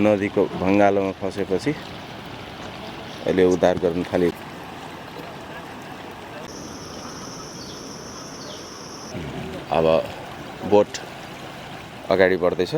नदीको भङ्गालोमा फसेपछि अहिले उद्धार गर्न थाले। अब बोट अगाडि बढ्दैछ।